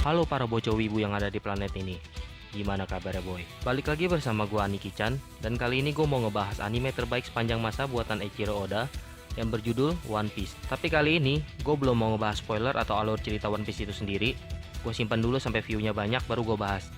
Halo para bocah wibu yang ada di planet ini. Gimana kabarnya boy? Balik lagi bersama gua Aniki-chan, dan kali ini gue mau ngebahas anime terbaik sepanjang masa buatan Eiichiro Oda yang berjudul One Piece. Tapi kali ini gue belum mau ngebahas spoiler atau alur cerita One Piece itu sendiri. Gue simpan dulu sampai view-nya banyak baru gue bahas.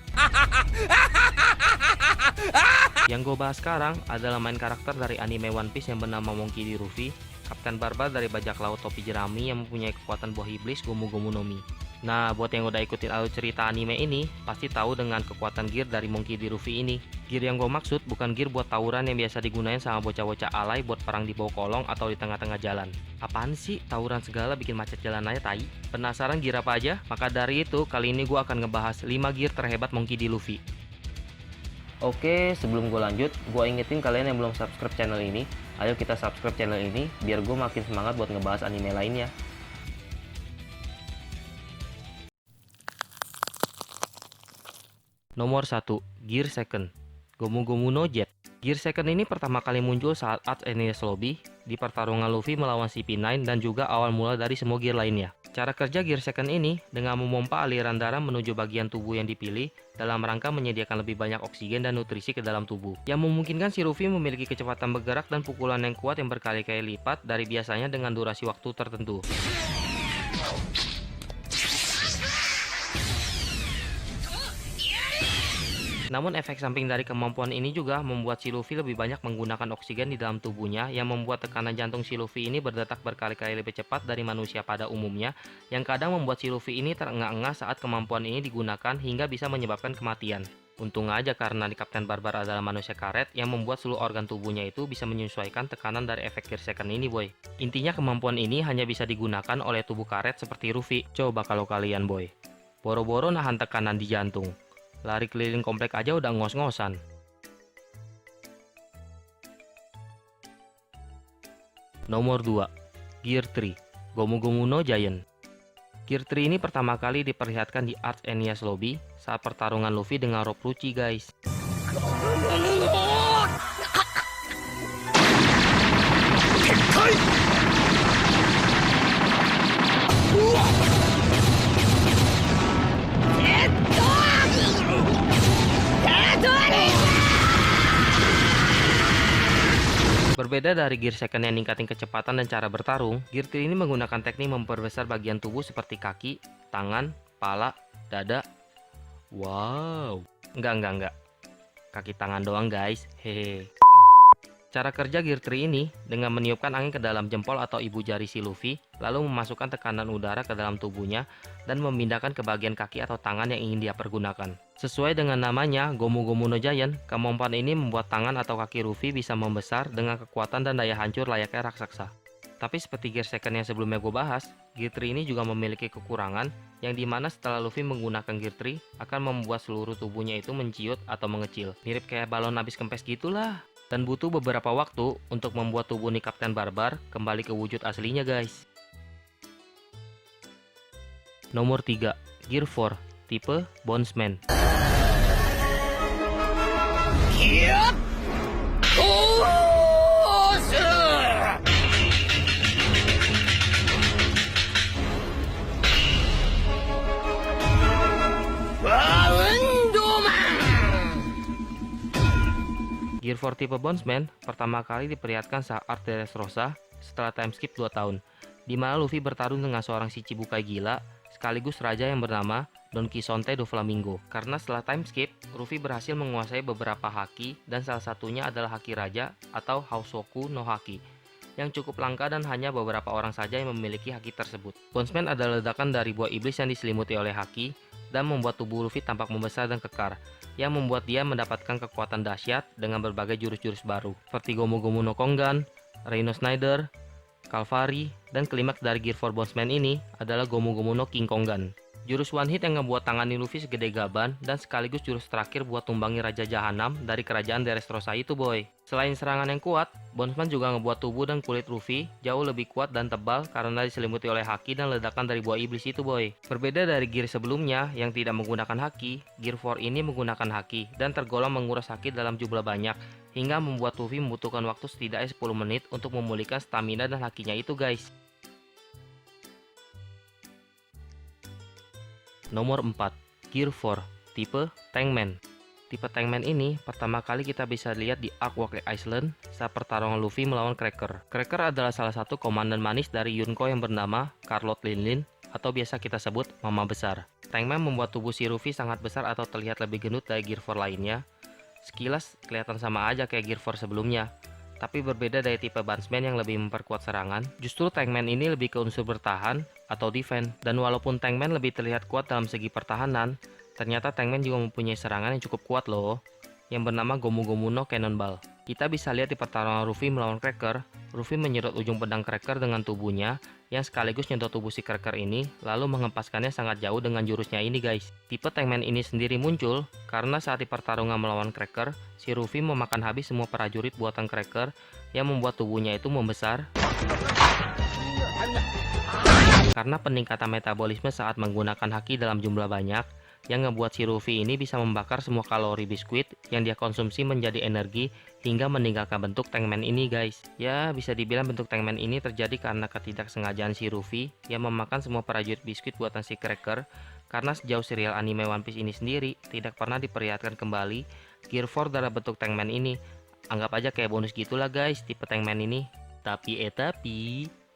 Yang gue bahas sekarang adalah main karakter dari anime One Piece yang bernama Monkey D. Luffy, Kapten Barbar dari bajak laut topi jerami yang mempunyai kekuatan buah iblis Gomu Gomu no Mi. Nah, buat yang udah ikutin alur cerita anime ini, pasti tahu dengan kekuatan gear dari Monkey D. Luffy ini. Gear yang gue maksud bukan gear buat tawuran yang biasa digunain sama bocah-bocah alay buat perang di bawah kolong atau di tengah-tengah jalan. Apaan sih tawuran segala bikin macet jalan aja tai? Penasaran gear apa aja? Maka dari itu, kali ini gue akan ngebahas 5 gear terhebat Monkey D. Luffy. Oke, sebelum gue lanjut, gue ingetin kalian yang belum subscribe channel ini, ayo kita subscribe channel ini biar gue makin semangat buat ngebahas anime lainnya. Nomor 1, Gear Second, Gomu Gomu no Jet. Gear Second ini pertama kali muncul saat Arch Enies Lobby di pertarungan Luffy melawan CP9 dan juga awal mula dari semua gear lainnya. Cara kerja Gear Second ini dengan memompa aliran darah menuju bagian tubuh yang dipilih dalam rangka menyediakan lebih banyak oksigen dan nutrisi ke dalam tubuh, yang memungkinkan si Luffy memiliki kecepatan bergerak dan pukulan yang kuat yang berkali-kali lipat dari biasanya dengan durasi waktu tertentu. Namun efek samping dari kemampuan ini juga membuat si Luffy lebih banyak menggunakan oksigen di dalam tubuhnya, yang membuat tekanan jantung si Luffy ini berdetak berkali-kali lebih cepat dari manusia pada umumnya, yang kadang membuat si Luffy ini terengah-engah saat kemampuan ini digunakan hingga bisa menyebabkan kematian. Untung aja karena di Kapten Barbar adalah manusia karet yang membuat seluruh organ tubuhnya itu bisa menyesuaikan tekanan dari efek Gear Second ini boy. Intinya kemampuan ini hanya bisa digunakan oleh tubuh karet seperti Luffy. Coba kalau kalian boy, boro-boro nahan tekanan di jantung, lari keliling komplek aja udah ngos-ngosan. Nomor 2, Gear 3, Gomu Gomu no Giant. Gear 3 ini pertama kali diperlihatkan di Arch Enies Lobby saat pertarungan Luffy dengan Rob Lucci guys. Berbeda dari Gear Second yang ningkatin kecepatan dan cara bertarung, Gear 3 ini menggunakan teknik memperbesar bagian tubuh seperti kaki, tangan, pala, dada. Wow, enggak. Kaki tangan doang guys, hehe. Cara kerja Gear 3 ini dengan meniupkan angin ke dalam jempol atau ibu jari si Luffy, lalu memasukkan tekanan udara ke dalam tubuhnya dan memindahkan ke bagian kaki atau tangan yang ingin dia pergunakan. Sesuai dengan namanya, Gomu Gomu no Giant, kemampuan ini membuat tangan atau kaki Luffy bisa membesar dengan kekuatan dan daya hancur layaknya raksasa. Tapi seperti Gear Second yang sebelumnya gue bahas, Gear 3 ini juga memiliki kekurangan yang dimana setelah Luffy menggunakan Gear 3 akan membuat seluruh tubuhnya itu menciut atau mengecil, mirip kayak balon habis kempes gitulah. Dan butuh beberapa waktu untuk membuat tubuh nih Kapten Barbar kembali ke wujud aslinya guys. Nomor 3, Gear 4, tipe Bondsman. Gear 4 tipe Bondsman pertama kali diperlihatkan saat Arc Dressrosa setelah time skip 2 tahun, di mana Luffy bertarung dengan seorang Shichibukai gila sekaligus raja yang bernama Don Quixote do Flamingo. Karena setelah time skip, Luffy berhasil menguasai beberapa haki dan salah satunya adalah haki raja atau Hausoku no Haki, yang cukup langka dan hanya beberapa orang saja yang memiliki haki tersebut. Bondsman adalah ledakan dari buah iblis yang diselimuti oleh haki dan membuat tubuh Luffy tampak membesar dan kekar, yang membuat dia mendapatkan kekuatan dahsyat dengan berbagai jurus-jurus baru, seperti Gomu Gomu no Kongan, Rhino Snider, Calvary, dan klimaks dari Gear 4 Bondsman ini adalah Gomu Gomu no King Kongan. Jurus one hit yang ngebuat tangan Luffy segede gaban dan sekaligus jurus terakhir buat tumbangi Raja Jahanam dari kerajaan Dressrosa itu boy. Selain serangan yang kuat, Bondsman juga ngebuat tubuh dan kulit Luffy jauh lebih kuat dan tebal karena diselimuti oleh haki dan ledakan dari buah iblis itu boy. Berbeda dari gear sebelumnya yang tidak menggunakan haki, Gear 4 ini menggunakan haki dan tergolong menguras haki dalam jumlah banyak, hingga membuat Luffy membutuhkan waktu setidaknya 10 menit untuk memulihkan stamina dan hakinya itu guys. Nomor 4, Gear 4, tipe Tankman. Tipe Tankman ini pertama kali kita bisa lihat di Ark Walker Island saat pertarungan Luffy melawan Cracker. Cracker adalah salah satu komandan manis dari Yonko yang bernama Carlot Linlin atau biasa kita sebut Mama Besar. Tankman membuat tubuh si Luffy sangat besar atau terlihat lebih gendut dari Gear 4 lainnya. Sekilas kelihatan sama aja kayak Gear 4 sebelumnya, tapi berbeda dari tipe Bandsman yang lebih memperkuat serangan. Justru Tankman ini lebih ke unsur bertahan atau defense, dan walaupun Tankman lebih terlihat kuat dalam segi pertahanan, ternyata Tankman juga mempunyai serangan yang cukup kuat loh, yang bernama Gomu Gomu no Cannonball. Kita bisa lihat di pertarungan Luffy melawan Cracker, Luffy menyerot ujung pedang Cracker dengan tubuhnya, yang sekaligus nyentuh tubuh si Cracker ini, lalu mengempaskannya sangat jauh dengan jurusnya ini guys. Tipe Tankman ini sendiri muncul, karena saat di pertarungan melawan Cracker, si Luffy memakan habis semua prajurit buatan Cracker, yang membuat tubuhnya itu membesar, karena peningkatan metabolisme saat menggunakan haki dalam jumlah banyak, yang ngebuat si Luffy ini bisa membakar semua kalori biskuit yang dia konsumsi menjadi energi hingga meninggalkan bentuk Tankman ini guys. Ya, bisa dibilang bentuk Tankman ini terjadi karena ketidaksengajaan si Luffy yang memakan semua prajurit biskuit buatan si Cracker, karena sejauh serial anime One Piece ini sendiri tidak pernah diperlihatkan kembali Gear 4 dalam bentuk Tankman ini. Anggap aja kayak bonus gitulah guys tipe Tankman ini. Tapi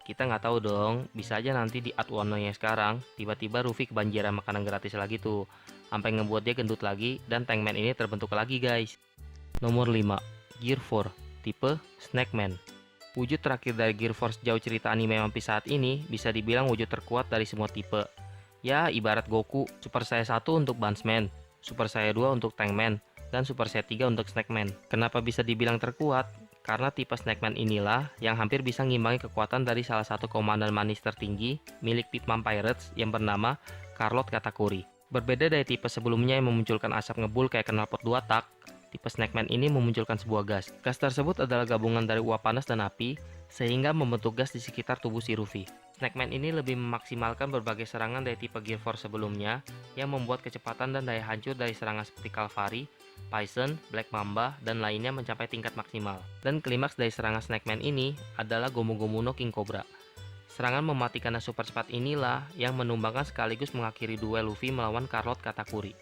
kita nggak tahu dong, bisa aja nanti di Ad Wano-nya sekarang, tiba-tiba Luffy kebanjiran makanan gratis lagi tuh, sampai ngebuat dia gendut lagi, dan Tankman ini terbentuk lagi guys. Nomor 5, Gear 4, tipe Snakeman. Wujud terakhir dari Gear 4 sejauh cerita anime One Piece saat ini, bisa dibilang wujud terkuat dari semua tipe. Ya, ibarat Goku, Super Saiyan 1 untuk Bandsman, Super Saiyan 2 untuk Tankman, dan Super Saiyan 3 untuk Snakeman. Kenapa bisa dibilang terkuat? Karena tipe Snakeman inilah yang hampir bisa ngimbangi kekuatan dari salah satu komandan manis tertinggi milik Pitman Pirates yang bernama Carlot Katakuri. Berbeda dari tipe sebelumnya yang memunculkan asap ngebul kayak knalpot 2 tak, tipe Snakeman ini memunculkan sebuah gas. Gas tersebut adalah gabungan dari uap panas dan api, sehingga membentuk gas di sekitar tubuh si Luffy. Snakeman ini lebih memaksimalkan berbagai serangan dari tipe Gear 4 sebelumnya, yang membuat kecepatan dan daya hancur dari serangan seperti Cavalry, Bison, Black Mamba, dan lainnya mencapai tingkat maksimal. Dan klimaks dari serangan Snakeman ini adalah Gomu Gomu no King Cobra. Serangan mematikan dan super cepat inilah yang menumbangkan sekaligus mengakhiri duel Luffy melawan Carlot Katakuri.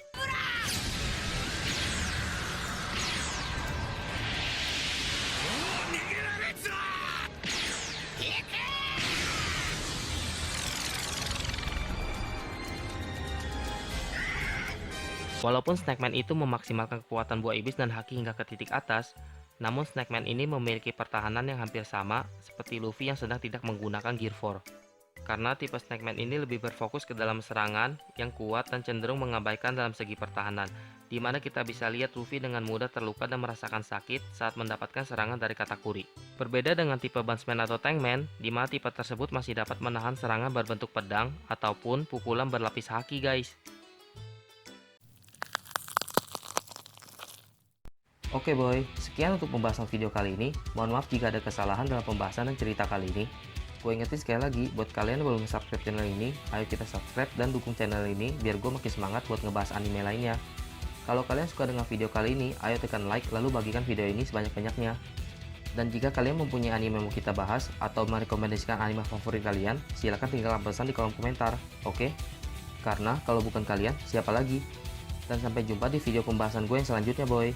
Walaupun Snakeman itu memaksimalkan kekuatan buah iblis dan haki hingga ke titik atas, namun Snakeman ini memiliki pertahanan yang hampir sama seperti Luffy yang sedang tidak menggunakan Gear 4. Karena tipe Snakeman ini lebih berfokus ke dalam serangan yang kuat dan cenderung mengabaikan dalam segi pertahanan, di mana kita bisa lihat Luffy dengan mudah terluka dan merasakan sakit saat mendapatkan serangan dari Katakuri. Berbeda dengan tipe Bandsman atau Tankman, di mana tipe tersebut masih dapat menahan serangan berbentuk pedang ataupun pukulan berlapis haki guys. Oke boy, sekian untuk pembahasan video kali ini. Mohon maaf jika ada kesalahan dalam pembahasan dan cerita kali ini. Gue ingetin sekali lagi, buat kalian yang belum subscribe channel ini, ayo kita subscribe dan dukung channel ini biar gue makin semangat buat ngebahas anime lainnya. Kalau kalian suka dengan video kali ini, ayo tekan like lalu bagikan video ini sebanyak-banyaknya. Dan jika kalian mempunyai anime yang mau kita bahas atau merekomendasikan anime favorit kalian, silahkan tinggalkan pesan di kolom komentar, oke? Karena kalau bukan kalian, siapa lagi? Dan sampai jumpa di video pembahasan gue yang selanjutnya boy.